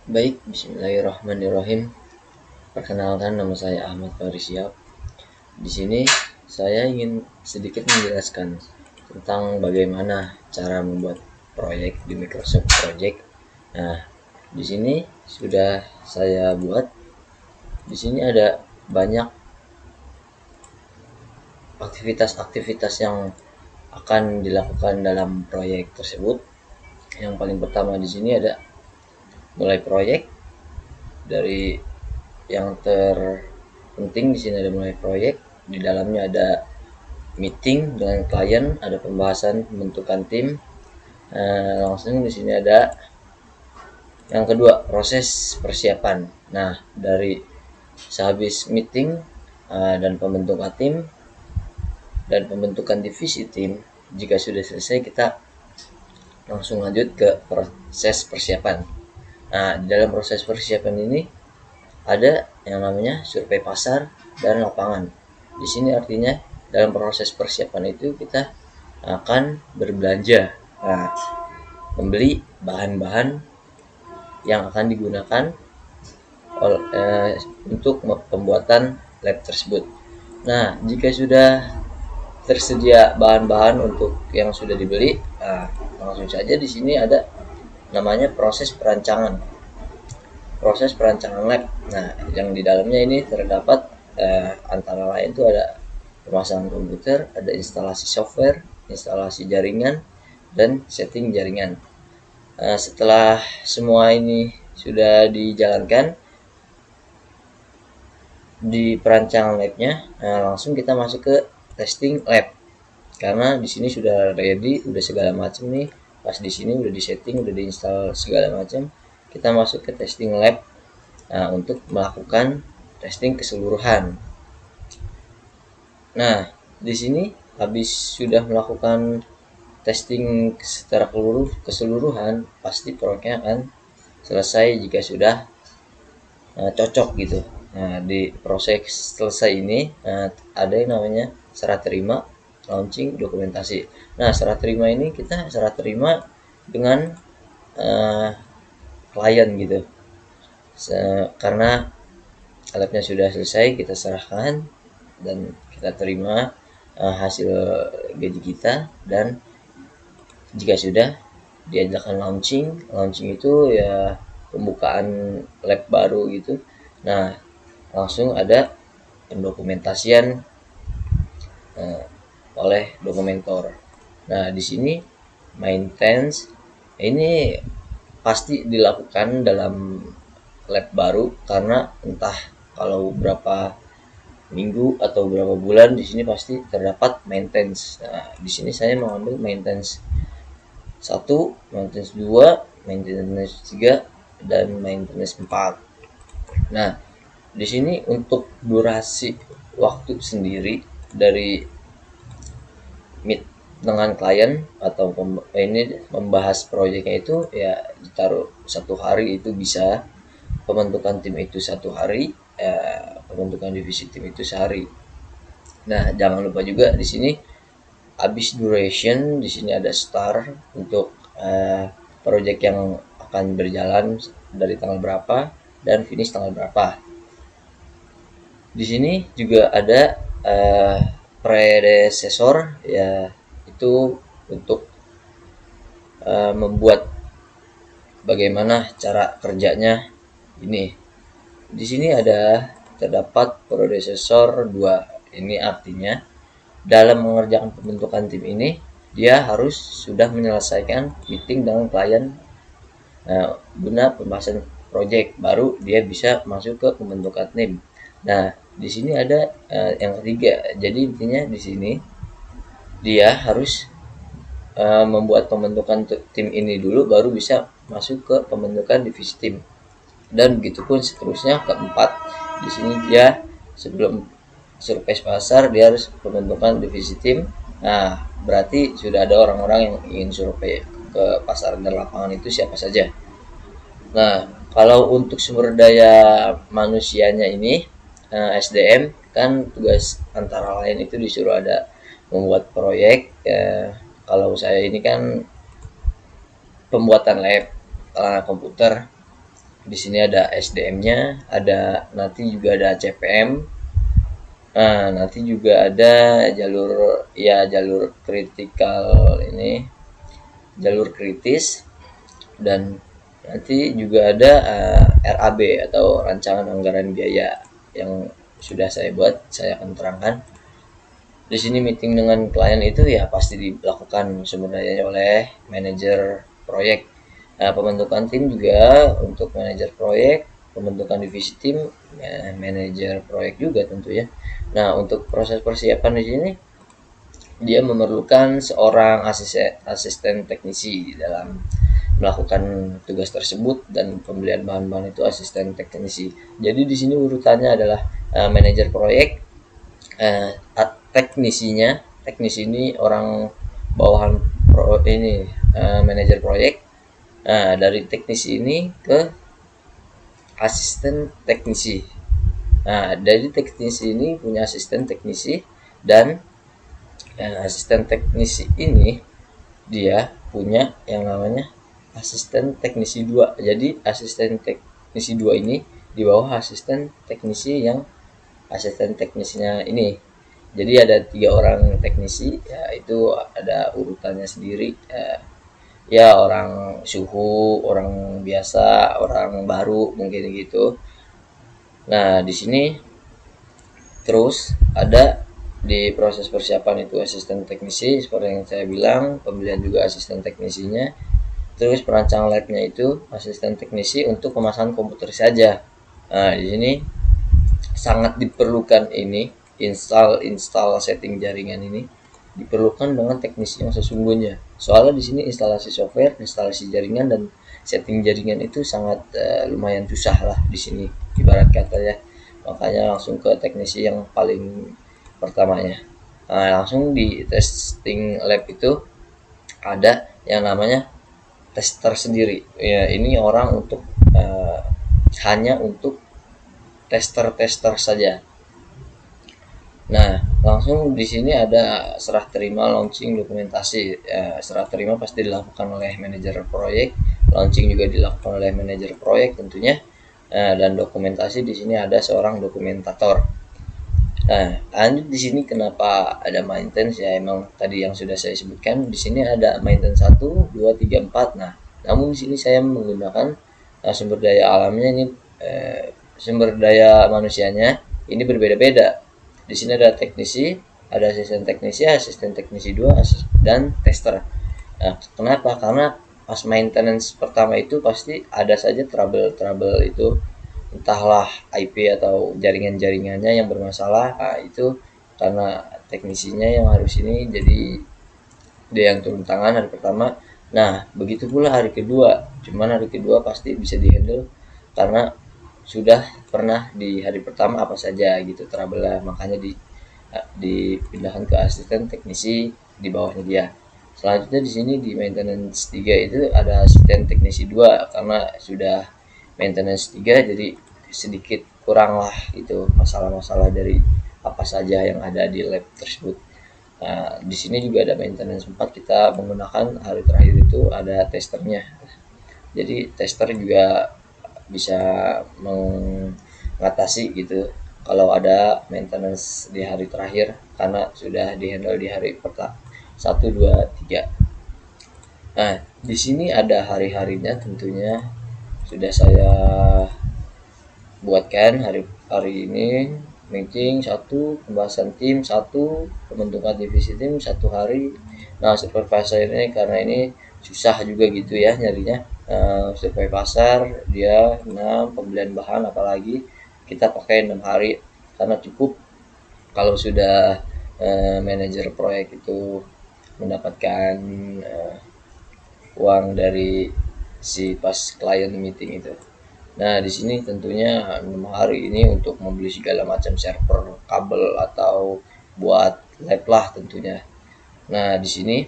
Baik, bismillahirrahmanirrahim. Perkenalkan, nama saya Ahmad Farisiap. Di sini saya ingin sedikit menjelaskan tentang bagaimana cara membuat proyek di Microsoft Project. Nah, di sini sudah saya buat. Di sini ada banyak aktivitas-aktivitas yang akan dilakukan dalam proyek tersebut. Yang paling pertama di sini ada mulai proyek. Dari yang terpenting di sini ada mulai proyek, di dalamnya ada meeting dengan klien, ada pembahasan pembentukan tim. Langsung di sini ada yang kedua, proses persiapan. Nah, dari sehabis meeting dan pembentukan tim dan pembentukan divisi tim, jika sudah selesai kita langsung lanjut ke proses persiapan. Nah, di dalam proses persiapan ini ada yang namanya survei pasar dan lapangan. Di sini artinya dalam proses persiapan itu kita akan berbelanja, membeli bahan-bahan yang akan digunakan untuk pembuatan lab tersebut. Nah, jika sudah tersedia bahan-bahan untuk yang sudah dibeli, langsung saja di sini ada namanya proses perancangan. Proses perancangan lab. Nah, yang di dalamnya ini terdapat antara lain itu ada pemasangan komputer, ada instalasi software, instalasi jaringan, dan setting jaringan. Setelah semua ini sudah dijalankan di perancangan labnya, langsung kita masuk ke testing lab. Karena di sini sudah ready, udah segala macam nih. Pas di sini udah di setting, udah diinstal segala macam. Kita masuk ke testing lab untuk melakukan testing keseluruhan. Nah, di sini habis sudah melakukan testing secara keseluruhan, pasti proyeknya akan selesai jika sudah cocok gitu. Nah, di proses selesai ini ada yang namanya serah terima, launching, dokumentasi. Nah, serah terima ini kita serah terima dengan klien gitu. Karena labnya sudah selesai, kita serahkan dan kita terima hasil gaji kita. Dan jika sudah diadakan launching itu ya pembukaan lab baru gitu. Nah, langsung ada pendokumentasian oleh dokumentor. Nah, di sini maintenance ini pasti dilakukan dalam lab baru, karena entah kalau berapa minggu atau berapa bulan di sini pasti terdapat maintenance. Nah, di sini saya mengambil maintenance 1, maintenance 2, maintenance 3, dan maintenance 4. Nah, di sini untuk durasi waktu sendiri dari meet dengan klien atau ini membahas proyeknya itu ya ditaruh 1 hari, itu bisa. Pembentukan tim itu 1 hari, pembentukan divisi tim itu sehari. Nah, jangan lupa juga di sini habis duration, di sini ada star untuk proyek yang akan berjalan dari tanggal berapa dan finish tanggal berapa. Di sini juga ada predecessor, ya itu untuk membuat bagaimana cara kerjanya ini. Di sini ada terdapat predecessor 2. Ini artinya dalam mengerjakan pembentukan tim ini dia harus sudah menyelesaikan meeting dengan klien guna pembahasan project, baru dia bisa masuk ke pembentukan tim. Nah, di sini ada yang ketiga. Jadi intinya di sini dia harus membuat pembentukan tim ini dulu, baru bisa masuk ke pembentukan divisi tim. Dan begitupun seterusnya. Keempat, di sini dia sebelum survei pasar dia harus pembentukan divisi tim. Nah, berarti sudah ada orang-orang yang ingin survei ke pasar dan lapangan itu siapa saja. Nah, kalau untuk sumber daya manusianya ini SDM kan tugas antara lain itu disuruh ada membuat proyek. Kalau saya ini kan pembuatan lab komputer. Di sini ada SDM-nya, ada nanti juga ada CPM. Nah, nanti juga ada jalur kritikal ini, jalur kritis, dan nanti juga ada RAB atau rancangan anggaran biaya yang sudah saya buat, saya akan terangkan. Di sini meeting dengan klien itu ya pasti dilakukan sumber dayanya oleh manajer proyek. Nah, pembentukan tim juga untuk manajer proyek, pembentukan divisi tim, ya, manajer proyek juga tentu ya. Nah, untuk proses persiapan di sini dia memerlukan seorang asisten teknisi di dalam melakukan tugas tersebut, dan pembelian bahan-bahan itu asisten teknisi. Jadi di sini urutannya adalah manajer proyek, uh, teknisi ini orang bawahan ini manajer proyek. Dari teknisi ini ke asisten teknisi. Nah, dari teknisi ini punya asisten teknisi, dan asisten teknisi ini dia punya yang namanya asisten teknisi 2. Jadi asisten teknisi 2 ini di bawah asisten teknisi yang asisten teknisnya ini. Jadi ada 3 orang teknisi, ya itu ada urutannya sendiri. Ya orang suhu, orang biasa, orang baru mungkin gitu. Nah, di sini terus ada di proses persiapan itu asisten teknisi seperti yang saya bilang, pembelian juga asisten teknisinya. Terus perancang labnya itu asisten teknisi untuk pemasangan komputer saja. Nah, di sini sangat diperlukan ini install setting jaringan ini diperlukan dengan teknisi yang sesungguhnya. Soalnya di sini instalasi software, instalasi jaringan, dan setting jaringan itu sangat lumayan susah lah di sini ibarat kata ya. Makanya langsung ke teknisi yang paling pertamanya. Nah, langsung di testing lab itu ada yang namanya tester sendiri. Ya, ini orang untuk hanya untuk tester saja. Nah, langsung di sini ada serah terima launching dokumentasi. Serah terima pasti dilakukan oleh manajer proyek, launching juga dilakukan oleh manajer proyek tentunya. Dan dokumentasi di sini ada seorang dokumentator. Nah, lanjut di sini kenapa ada maintenance ya, emang tadi yang sudah saya sebutkan. Di sini ada maintenance 1, 2, 3, 4. Nah, namun di sini saya menggunakan sumber daya alamnya ini, sumber daya manusianya ini berbeda-beda. Di sini ada teknisi, ada asisten teknisi 2, dan tester. Nah, kenapa? Karena pas maintenance pertama itu pasti ada saja trouble itu, entahlah IP atau jaringannya yang bermasalah. Nah, itu karena teknisinya yang harus ini, jadi dia yang turun tangan hari pertama. Nah, begitu pula hari kedua. Cuman hari kedua pasti bisa dihandle karena sudah pernah di hari pertama apa saja gitu trouble lah, makanya dipindahkan ke asisten teknisi di bawahnya dia. Selanjutnya di sini di maintenance 3 itu ada asisten teknisi 2 karena sudah maintenance 3, jadi sedikit kurang lah itu masalah-masalah dari apa saja yang ada di lab tersebut. Nah, di sini juga ada maintenance 4, kita menggunakan hari terakhir itu ada testernya. Jadi tester juga bisa mengatasi gitu kalau ada maintenance di hari terakhir karena sudah dihandle di hari pertama 1, 2, 3. Nah, di sini ada hari-harinya tentunya sudah saya buatkan. Hari ini meeting 1, pembahasan tim 1, pembentukan divisi tim 1 hari. Nah, supervisor ini karena ini susah juga gitu ya nyarinya. Supervisor dia 6, pembelian bahan apalagi kita pakai 6 hari karena cukup kalau sudah manajer proyek itu mendapatkan uang dari si pas klien meeting itu. Nah, di sini tentunya 6 hari ini untuk membeli segala macam server, kabel, atau buat lab lah tentunya. Nah, di sini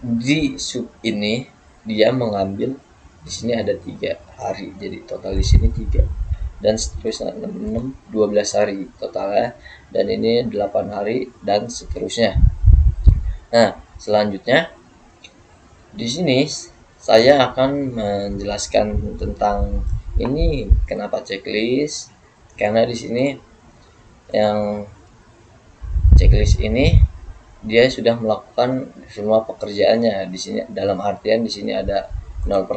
di sub ini dia mengambil, di sini ada 3 hari, jadi total di sini 3 dan seterusnya 6, 12 hari totalnya, dan ini 8 hari dan seterusnya. Nah, selanjutnya di sini saya akan menjelaskan tentang ini kenapa checklist, karena di sini yang checklist ini dia sudah melakukan semua pekerjaannya. Di sini dalam artian di sini ada 0%,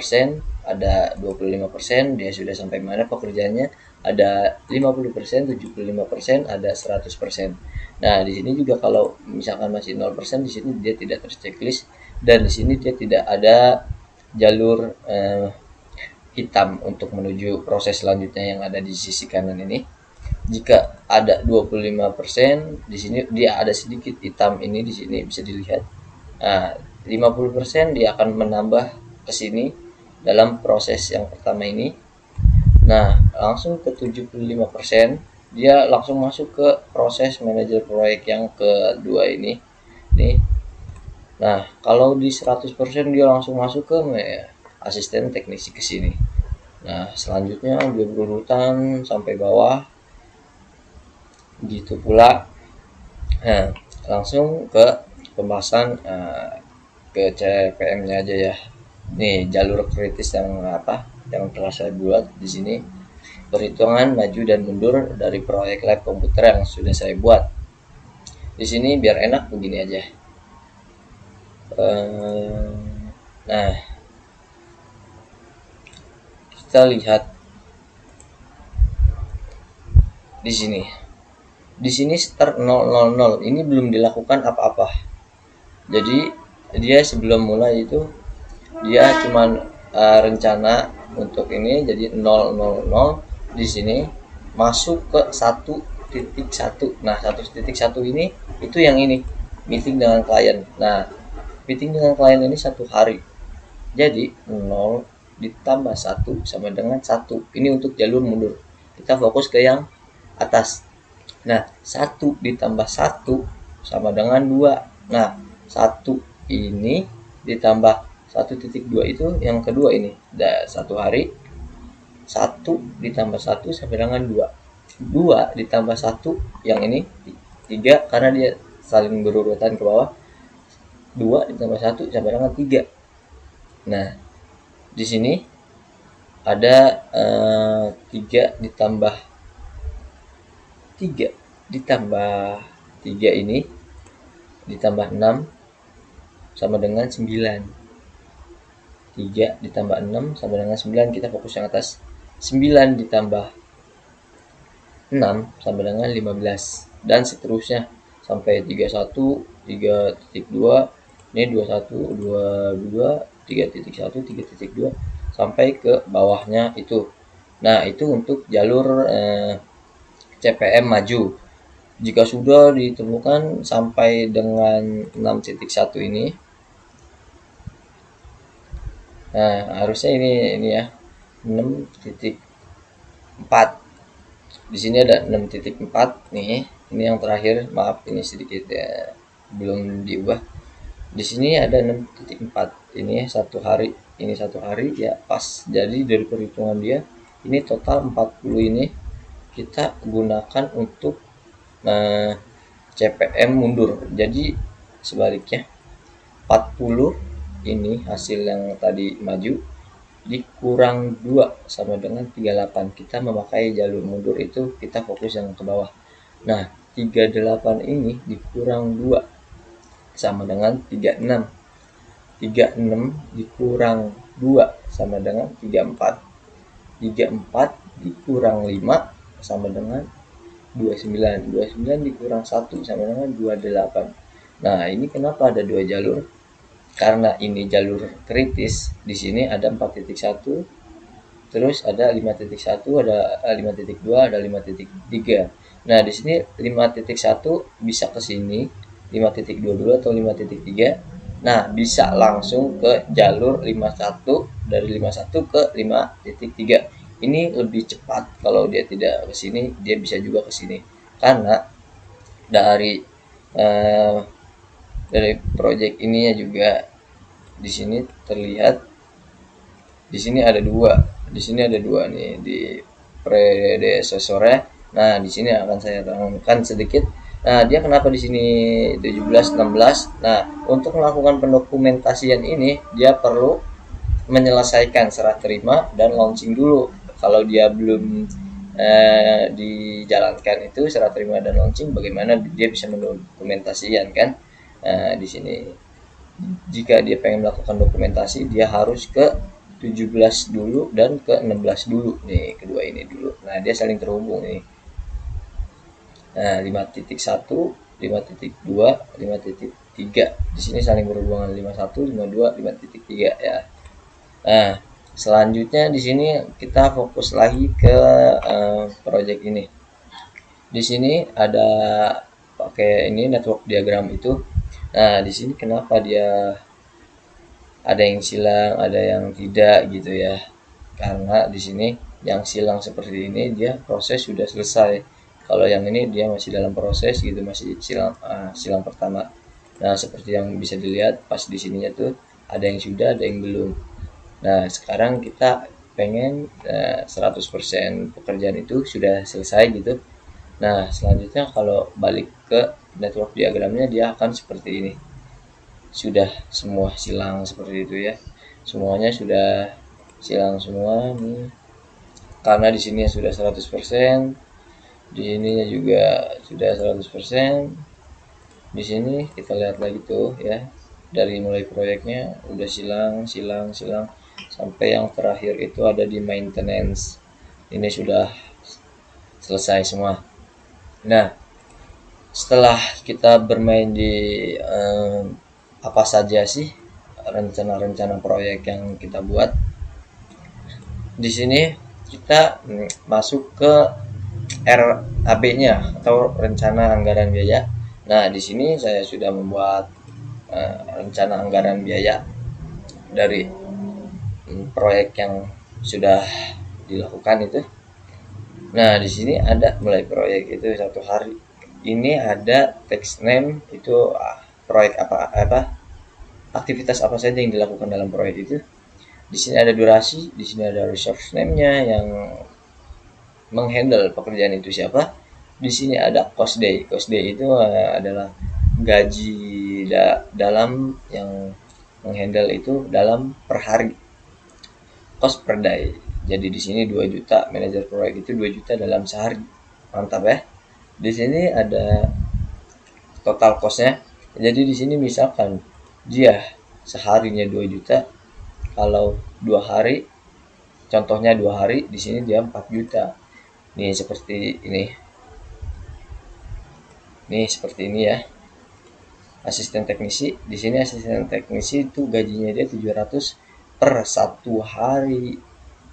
ada 25%, dia sudah sampai mana pekerjaannya, ada 50%, 75%, ada 100%. Nah, di sini juga kalau misalkan masih 0%, di sini dia tidak terchecklist, dan di sini dia tidak ada jalur hitam untuk menuju proses selanjutnya yang ada di sisi kanan ini. Jika ada 25%, di sini dia ada sedikit hitam ini, di sini bisa dilihat. Nah, 50% dia akan menambah ke sini dalam proses yang pertama ini. Nah, langsung ke 75%, dia langsung masuk ke proses manajer proyek yang kedua ini. Nih. Nah, kalau di 100% dia langsung masuk ke asisten teknisi ke sini. Nah, selanjutnya dia berurutan sampai bawah. Gitu pula. Nah, langsung ke pembahasan ke CPM-nya aja ya. Nih, jalur kritis yang yang telah saya buat di sini. Perhitungan maju dan mundur dari proyek lab komputer yang sudah saya buat. Di sini biar enak begini aja. Nah, kita lihat di sini. Di sini start 000, ini belum dilakukan apa-apa. Jadi dia sebelum mulai itu dia cuman rencana untuk ini, jadi 000 di sini masuk ke 1.1. Nah, 1.1 ini itu yang ini meeting dengan klien. Nah, meeting dengan klien ini 1 hari. Jadi 0 ditambah 1 sama dengan 1. Ini untuk jalur mundur. Kita fokus ke yang atas. Nah, 1 ditambah 1 sama dengan 2. Nah, 1 ini ditambah 1.2 itu yang kedua ini. 1 hari. 1 ditambah 1 sampai dengan 2. 2 ditambah 1 yang ini 3 karena dia saling berurutan ke bawah. 2 ditambah 1 sampai dengan 3. Nah, di sini ada 3 ditambah 3 ini ditambah 6 sama dengan 9. 3 ditambah 6 sama dengan 9, kita fokus yang atas. 9 ditambah 6 sama dengan 15 dan seterusnya sampai 31, 3.2, ini 21, 22, 3.1, 3.2 sampai ke bawahnya itu. Nah, itu untuk jalur CPM maju. Jika sudah ditemukan sampai dengan 6.1 ini, nah harusnya ini ya 6.4. Di sini ada 6.4 nih. Ini yang terakhir, maaf ini sedikit ya belum diubah. Di sini ada 6.4. Ini 1 hari, ini 1 hari ya pas. Jadi dari perhitungan dia ini total 40 ini kita gunakan untuk CPM mundur. Jadi sebaliknya 40 ini hasil yang tadi maju dikurang 2 sama dengan 38. Kita memakai jalur mundur itu, kita fokus yang ke bawah. Nah, 38 ini dikurang 2 sama dengan 36. 36 dikurang 2 sama dengan 34. 34 dikurang 5 sama dengan 29. 29 dikurang 1 sama dengan 28. Nah, ini kenapa ada 2 jalur? Karena ini jalur kritis. Di sini ada 4.1, terus ada 5.1, ada 5.2, ada 5.3. Nah, di sini 5.1 bisa ke sini 5.22 atau 5.3. Nah, bisa langsung ke jalur 51, dari 51 ke 5.3. Ini lebih cepat. Kalau dia tidak ke sini, dia bisa juga ke sini. Karena dari project ininya juga di sini terlihat, di sini ada dua nih di predecessornya. Nah, di sini akan saya terangkan sedikit. Nah, dia kenapa di sini 17 16? Nah, untuk melakukan pendokumentasian ini dia perlu menyelesaikan serah terima dan launching dulu. Kalau dia belum dijalankan itu serah terima dan launching, bagaimana dia bisa mendokumentasikan kan. Di sini jika dia pengen melakukan dokumentasi, dia harus ke 17 dulu dan ke 16 dulu nih, kedua ini dulu. Nah, dia saling terhubung nih. Nah, 5.1, 5.2, 5.3. Di sini saling berhubungan 51, 52, 5.3 ya. Nah, selanjutnya di sini kita fokus lagi ke project ini. Di sini ada pakai ini network diagram itu. Nah, di sini kenapa dia ada yang silang, ada yang tidak gitu ya. Karena di sini yang silang seperti ini dia proses sudah selesai. Kalau yang ini dia masih dalam proses gitu, masih silang pertama. Nah, seperti yang bisa dilihat pas di sininya tuh ada yang sudah, ada yang belum. Nah, sekarang kita pengen 100% pekerjaan itu sudah selesai gitu. Nah, selanjutnya kalau balik ke network diagramnya dia akan seperti ini. Sudah semua silang seperti itu ya. Semuanya sudah silang semua nih. Karena di sini sudah 100%, di ininya juga sudah 100%. Di sini kita lihat lagi tuh ya. Dari mulai proyeknya udah silang sampai yang terakhir itu ada di maintenance. Ini sudah selesai semua. Nah, setelah kita bermain di apa saja sih rencana-rencana proyek yang kita buat, di sini kita masuk ke RAB-nya atau rencana anggaran biaya. Nah, di sini saya sudah membuat rencana anggaran biaya dari proyek yang sudah dilakukan itu. Nah, di sini ada mulai proyek itu 1 hari. Ini ada text name itu proyek apa aktivitas apa saja yang dilakukan dalam proyek itu. Di sini ada durasi, di sini ada resource name-nya yang menghandle pekerjaan itu siapa. Di sini ada cost day. Cost day itu adalah gaji dalam yang menghandle itu dalam per hari. Cost per day. Jadi di sini 2 juta, manajer proyek itu 2 juta dalam sehari. Mantap ya. Di sini ada total cost-nya. Jadi di sini misalkan dia seharinya 2 juta, kalau 2 hari, contohnya 2 hari, di sini dia 4 juta. Nih seperti ini. Nih seperti ini ya. Asisten teknisi, di sini asisten teknisi itu gajinya dia 700 per 1 hari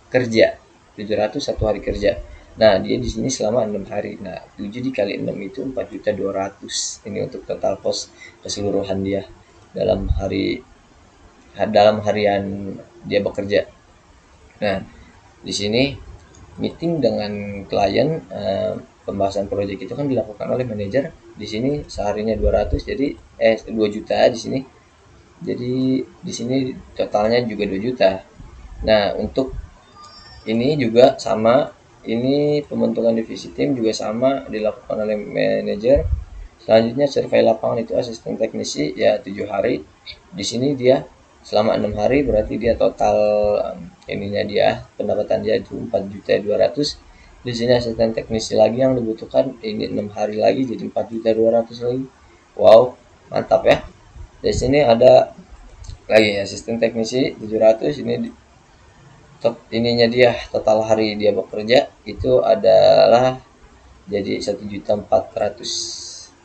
kerja. 700 1 hari kerja. Nah, dia di sini selama 6 hari. Nah, 7 dikali 6 itu 4.200.000. Ini untuk total cost keseluruhan dia dalam harian dia bekerja. Nah, di sini meeting dengan klien, pembahasan proyek itu kan dilakukan oleh manajer. Di sini seharinya 200, jadi 2 juta di sini. Jadi di sini totalnya juga 2 juta. Nah, untuk ini juga sama, ini pembentukan divisi tim juga sama dilakukan oleh manajer. Selanjutnya survei lapangan itu asisten teknisi ya 7 hari. Di sini dia selama 6 hari berarti dia total ininya dia pendapatan dia itu 4.200.000. Di sini asisten teknisi lagi yang dibutuhkan ini 6 hari lagi jadi 4.200.000 lagi. Wow, mantap ya. Di sini ada lagi asisten teknisi 700, ini ininya dia total hari dia bekerja itu adalah jadi 1.400.000.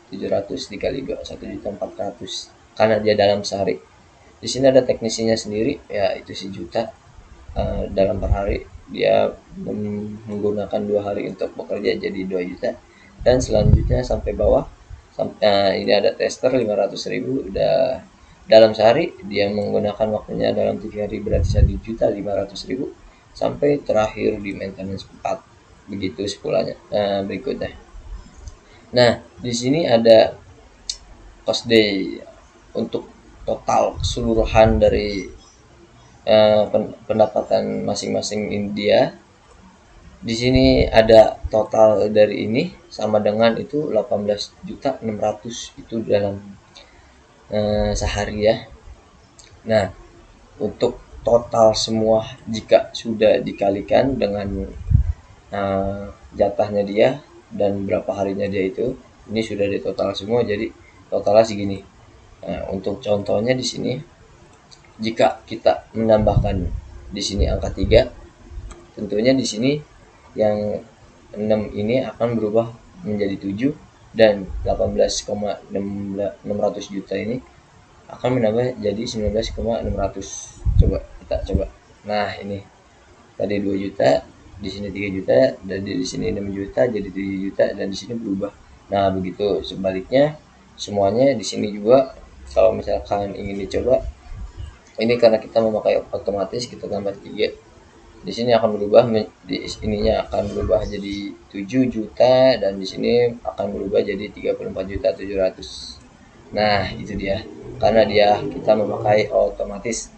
700 dikali 2 1.400.000 karena dia dalam sehari. Di sini ada teknisinya sendiri ya itu sejuta dalam per hari dia menggunakan 2 hari untuk bekerja jadi 2 juta. Dan selanjutnya sampai bawah ini ada tester 500.000 udah dalam sehari dia menggunakan waktunya dalam 3 hari berarti 1.500.000 sampai terakhir di maintenance 4 begitu sepulanya berikutnya. Nah, di sini ada cost day untuk total keseluruhan dari pendapatan masing-masing India. Di sini ada total dari ini sama dengan itu 18.600.000 itu dalam sehari ya. Nah, untuk total semua jika sudah dikalikan dengan jatahnya dia dan berapa harinya dia itu, ini sudah ditotal semua, jadi totalnya segini. Nah, untuk contohnya di sini, jika kita menambahkan di sini angka 3, tentunya di sini yang 6 ini akan berubah menjadi 7, dan 18,600 juta ini akan menambah jadi 19,600. Coba. Nah, ini tadi 2 juta, di sini 3 juta, dan di sini 6 juta jadi 7 juta, dan di sini berubah. Nah, begitu sebaliknya semuanya di sini juga. Kalau misalkan ingin dicoba, ini karena kita memakai otomatis, kita tambah 3. Di sini akan berubah, di ininya akan berubah jadi 7 juta, dan di sini akan berubah jadi 34.700.000. Nah, itu dia. Karena kita memakai otomatis.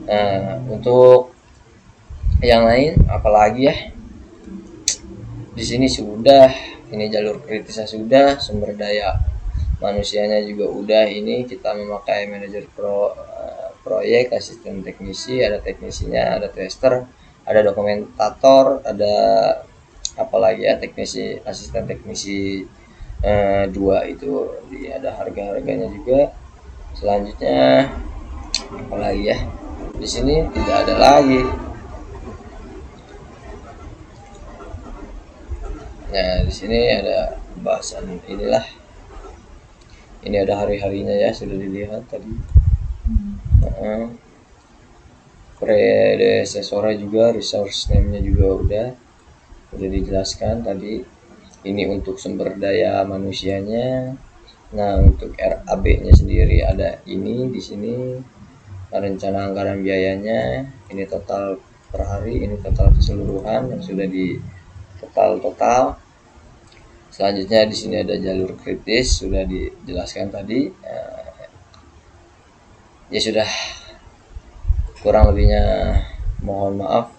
Nah, untuk yang lain apalagi ya? Di sini sudah, ini jalur kritisnya sudah, sumber daya manusianya juga udah. Ini kita memakai manajer proyek, asisten teknisi, ada teknisinya, ada tester, ada dokumentator, ada apalagi ya, teknisi, asisten teknisi 2 itu, ada harga-harganya juga. Selanjutnya apalagi ya, di sini tidak ada lagi. Nah, di sini ada bahasan inilah. Ini ada hari-harinya ya, sudah dilihat tadi. Predecessor juga, resource name-nya juga udah dijelaskan tadi. Ini untuk sumber daya manusianya. Nah, untuk RAB-nya sendiri ada ini di sini. Rencana anggaran biayanya, ini total per hari, ini total keseluruhan yang sudah di total. Selanjutnya di sini ada jalur kritis, sudah dijelaskan tadi. Ya sudah, kurang lebihnya mohon maaf.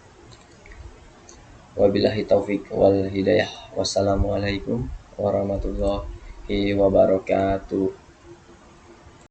Wabillahi taufik wal hidayah. Wassalamualaikum warahmatullahi wabarakatuh.